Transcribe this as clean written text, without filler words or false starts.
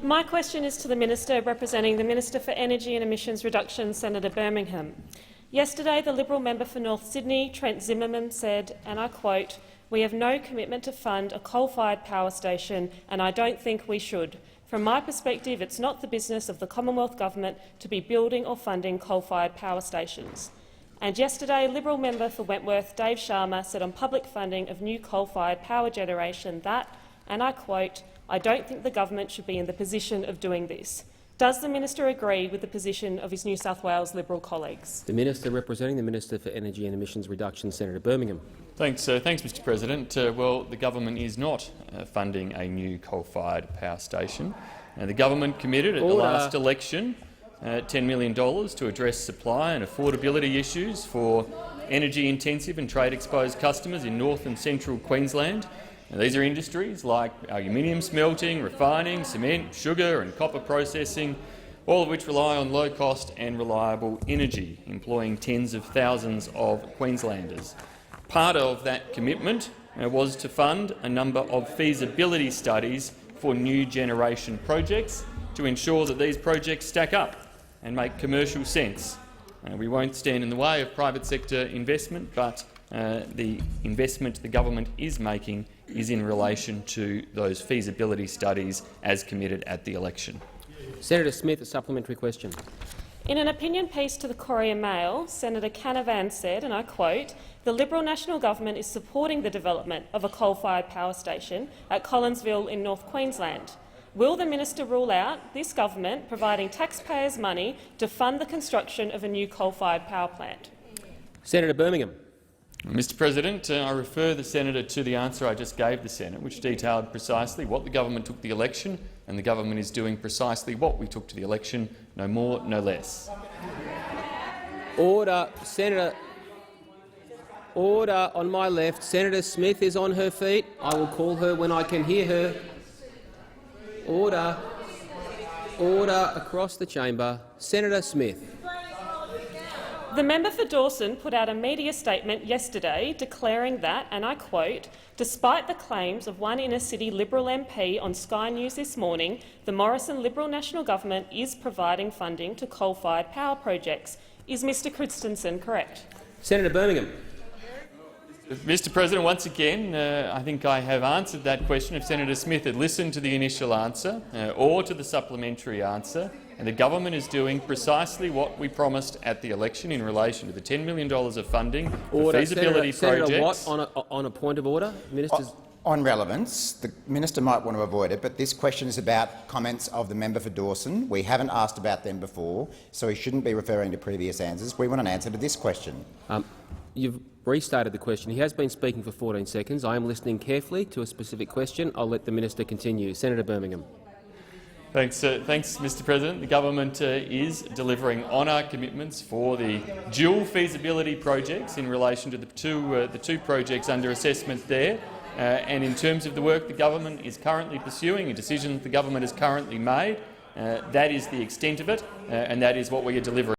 My question is to the Minister representing the Minister for Energy and Emissions Reduction, Senator Birmingham. Yesterday, the Liberal member for North Sydney, Trent Zimmerman, said, and I quote, "We have no commitment to fund a coal-fired power station, and I don't think we should. From my perspective, it's not the business of the Commonwealth Government to be building or funding coal-fired power stations." And yesterday, Liberal member for Wentworth, Dave Sharma, said on public funding of new coal-fired power generation that, and I quote, "I don't think the government should be in the position of doing this." Does the minister agree with the position of his New South Wales Liberal colleagues? The Minister representing the Minister for Energy and Emissions Reduction, Senator Birmingham. Thanks, Mr President. Well, the government is not funding a new coal-fired power station. The government committed at the last election $10 million to address supply and affordability issues for energy-intensive and trade-exposed customers in North and Central Queensland. Now, these are industries like aluminium smelting, refining, cement, sugar and copper processing, all of which rely on low-cost and reliable energy, employing tens of thousands of Queenslanders. Part of that commitment was to fund a number of feasibility studies for new generation projects to ensure that these projects stack up and make commercial sense. We won't stand in the way of private sector investment, but the investment the government is making is in relation to those feasibility studies as committed at the election. Senator Smith, a supplementary question. In an opinion piece to the Courier Mail, Senator Canavan said, and I quote, "The Liberal National Government is supporting the development of a coal-fired power station at Collinsville in North Queensland. Will the minister rule out this government providing taxpayers' money to fund the construction of a new coal-fired power plant?" Senator Birmingham. Mr President, I refer the senator to the answer I just gave the Senate, which detailed precisely what the government took to the election, and the government is doing precisely what we took to the election, no more, no less. Order, Senator. Order on my left. Senator Smith is on her feet. I will call her when I can hear her. Order. Order across the chamber. Senator Smith. The member for Dawson put out a media statement yesterday declaring that, and I quote, "Despite the claims of one inner-city Liberal MP on Sky News this morning, the Morrison Liberal National Government is providing funding to coal-fired power projects." Is Mr Christensen correct? Senator Birmingham. Mr President, once again, I think I have answered that question. If Senator Smith had listened to the initial answer or to the supplementary answer, and the government is doing precisely what we promised at the election in relation to the $10 million of funding for feasibility projects. Senator Watt, on a point of order. Ministers. On relevance, the minister might want to avoid it, but this question is about comments of the member for Dawson. We haven't asked about them before, so he shouldn't be referring to previous answers. We want an answer to this question. You've restated the question. He has been speaking for 14 seconds. I am listening carefully to a specific question. I'll let the minister continue. Senator Birmingham. Thanks, Mr President. The government is delivering on our commitments for the dual feasibility projects in relation to the two projects under assessment there. And in terms of the work the government is currently pursuing, a decision the government has currently made, that is the extent of it, and that is what we are delivering.